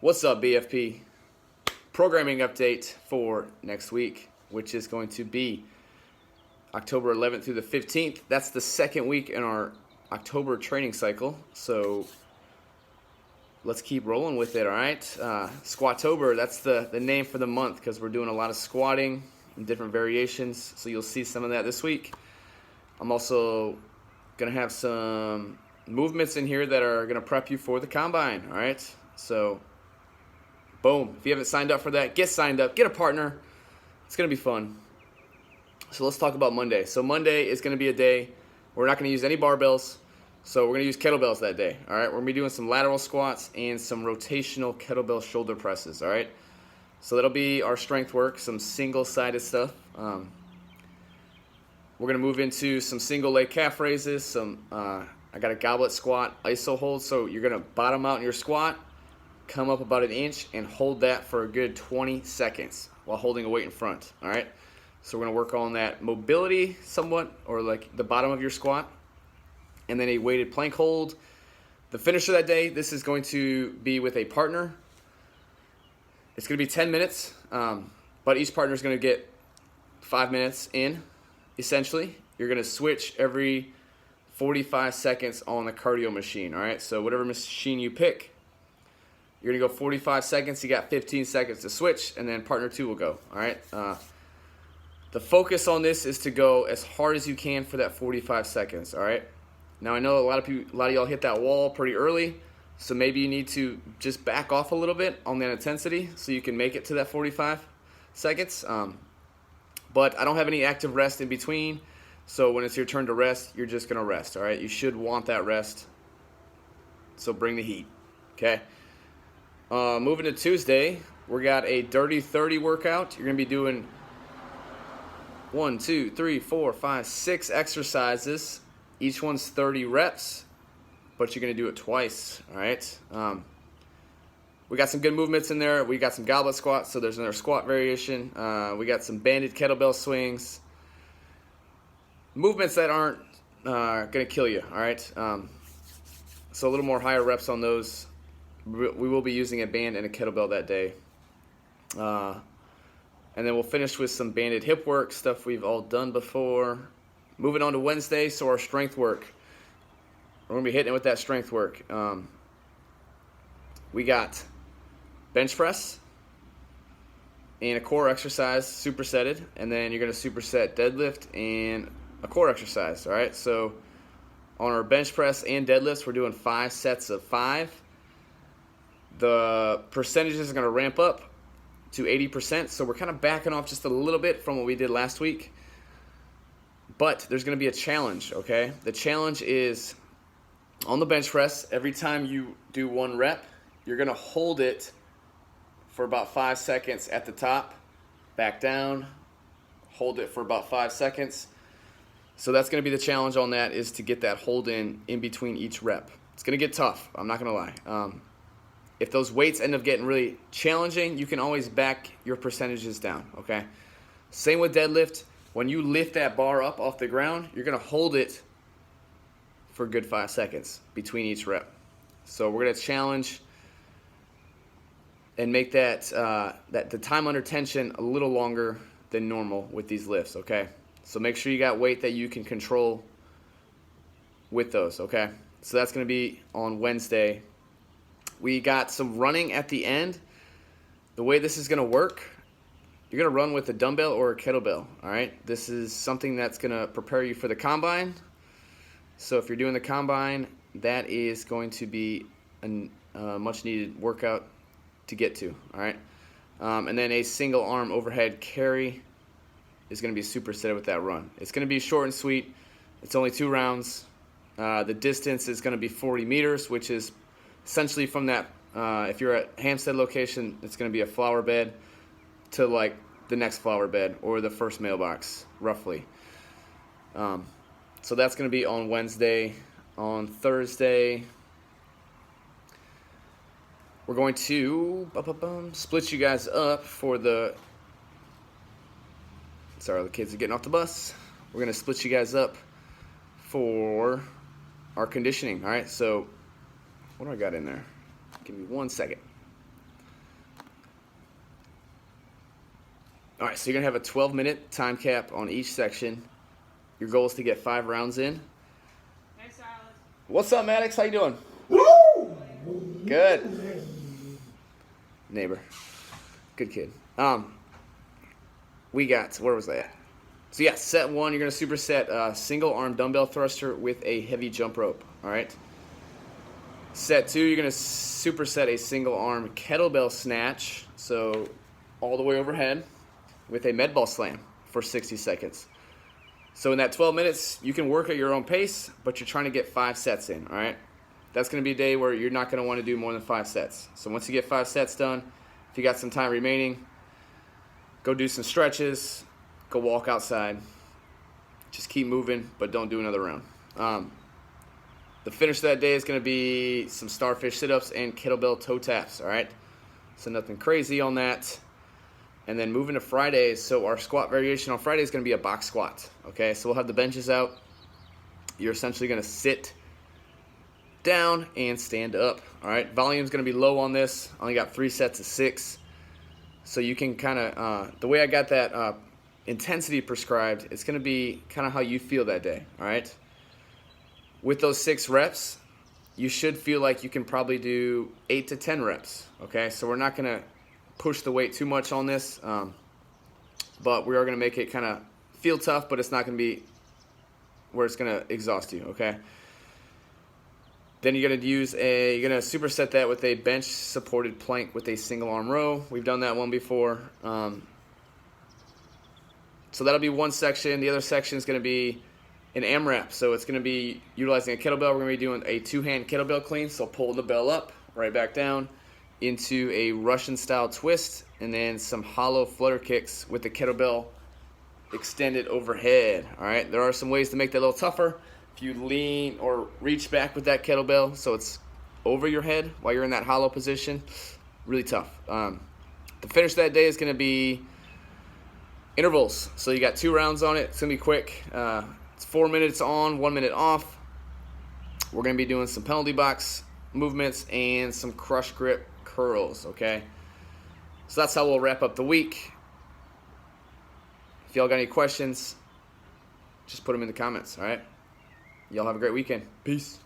What's up, BFP? Programming update for next week, which is going to be October 11th through the 15th. That's the second week in our October training cycle. So let's keep rolling with it, all right? Squatober, that's the name for the month because we're doing a lot of squatting and different variations. So you'll see some of that this week. I'm also going to have some movements in here that are going to prep you for the combine, all right? So boom. If you haven't signed up for that, get signed up. Get a partner. It's going to be fun. So let's talk about Monday. So Monday is going to be a day we're not going to use any barbells. So we're going to use kettlebells that day. All right. We're going to be doing some lateral squats and some rotational kettlebell shoulder presses. All right. So that'll be our strength work, some single-sided stuff. We're going to move into some single leg calf raises. I got a goblet squat iso hold. So you're going to bottom out in your squat, come up about an inch, and hold that for a good 20 seconds while holding a weight in front, all right? So we're gonna work on that mobility somewhat, or like the bottom of your squat, and then a weighted plank hold. The finisher that day, this is going to be with a partner. It's gonna be 10 minutes, but each partner is gonna get 5 minutes in, essentially. You're gonna switch every 45 seconds on the cardio machine, all right? So whatever machine you pick, you're going to go 45 seconds. You got 15 seconds to switch, and then partner two will go. All right. The focus on this is to go as hard as you can for that 45 seconds. All right. Now I know a lot of y'all hit that wall pretty early, so maybe you need to just back off a little bit on that intensity so you can make it to that 45 seconds. But I don't have any active rest in between, so when it's your turn to rest, you're just going to rest. All right. You should want that rest. So bring the heat. Okay. Moving to Tuesday, we got a Dirty 30 workout. You're going to be doing 1, 2, 3, 4, 5, 6 exercises. Each one's 30 reps, but you're going to do it twice, all right? We got some good movements in there. We got some goblet squats, so there's another squat variation. We got some banded kettlebell swings. Movements that aren't going to kill you, all right? So a little more higher reps on those. We will be using a band and a kettlebell that day. And then we'll finish with some banded hip work, stuff we've all done before. Moving on to Wednesday, so our strength work. We're going to be hitting it with that strength work. We got bench press and a core exercise, supersetted. And then you're going to superset deadlift and a core exercise, all right? So on our bench press and deadlifts, we're doing 5 sets of 5. The percentages are going to ramp up to 80%, so we're kind of backing off just a little bit from what we did last week. But there's going to be a challenge, okay? The challenge is on the bench press, every time you do 1 rep, you're going to hold it for about 5 seconds at the top, back down, hold it for about 5 seconds. So that's going to be the challenge on that, is to get that hold in between each rep. It's going to get tough, I'm not going to lie. If those weights end up getting really challenging, you can always back your percentages down, okay? Same with deadlift. When you lift that bar up off the ground, you're going to hold it for a good 5 seconds between each rep. So we're going to challenge and make that the time under tension a little longer than normal with these lifts, okay? So make sure you got weight that you can control with those, okay? So that's going to be on Wednesday. We got some running at the end. The way this is going to work, you're going to run with a dumbbell or a kettlebell, all right? This is something that's going to prepare you for the combine. So if you're doing the combine, that is going to be a much-needed workout to get to, all right? And then a single arm overhead carry is going to be supersetted with that run. It's going to be short and sweet. It's only 2 rounds. The distance is going to be 40 meters, which is essentially from that, if you're at Hampstead location, it's going to be a flower bed to like the next flower bed or the first mailbox, roughly. So that's going to be on Wednesday. On Thursday, we're going to split you guys up for the... Sorry, the kids are getting off the bus. We're going to split you guys up for our conditioning, all right? So what do I got in there? Give me 1 second. All right, so you're going to have a 12-minute time cap on each section. Your goal is to get 5 rounds in. Thanks, Silas. What's up, Maddox? How you doing? Good. Neighbor. Good kid. We got, where was that? So yeah, set 1, you're going to superset a single arm dumbbell thruster with a heavy jump rope. All right. Set 2, you're going to superset a single arm kettlebell snatch, so all the way overhead, with a med ball slam for 60 seconds. So in that 12 minutes, you can work at your own pace, but you're trying to get 5 sets in, all right? That's going to be a day where you're not going to want to do more than 5 sets. So once you get 5 sets done, if you got some time remaining, go do some stretches, go walk outside. Just keep moving, but don't do another round. The finish of that day is going to be some starfish sit-ups and kettlebell toe taps, all right? So nothing crazy on that. And then moving to Fridays, so our squat variation on Friday is going to be a box squat, okay? So we'll have the benches out. You're essentially going to sit down and stand up, all right? Volume's going to be low on this. I only got 3 sets of 6. So you can kind of, the way I got that intensity prescribed, it's going to be kind of how you feel that day, all right? With those 6 reps, you should feel like you can probably do 8 to 10 reps, okay? So we're not going to push the weight too much on this, but we are going to make it kind of feel tough, but it's not going to be where it's going to exhaust you, okay? Then you're going to you're going to superset that with a bench supported plank with a single arm row. We've done that one before. So that'll be one section. The other section is going to be an AMRAP. So it's going to be utilizing a kettlebell. We're going to be doing a 2-hand kettlebell clean. So pulling the bell up, right back down into a Russian style twist, and then some hollow flutter kicks with the kettlebell extended overhead. All right, there are some ways to make that a little tougher. If you lean or reach back with that kettlebell so it's over your head while you're in that hollow position, really tough. The finish of that day is going to be intervals. So you got 2 rounds on it. It's going to be quick. It's 4 minutes on, 1 minute off. We're going to be doing some penalty box movements and some crush grip curls, okay? So that's how we'll wrap up the week. If y'all got any questions, just put them in the comments, all right? Y'all have a great weekend. Peace.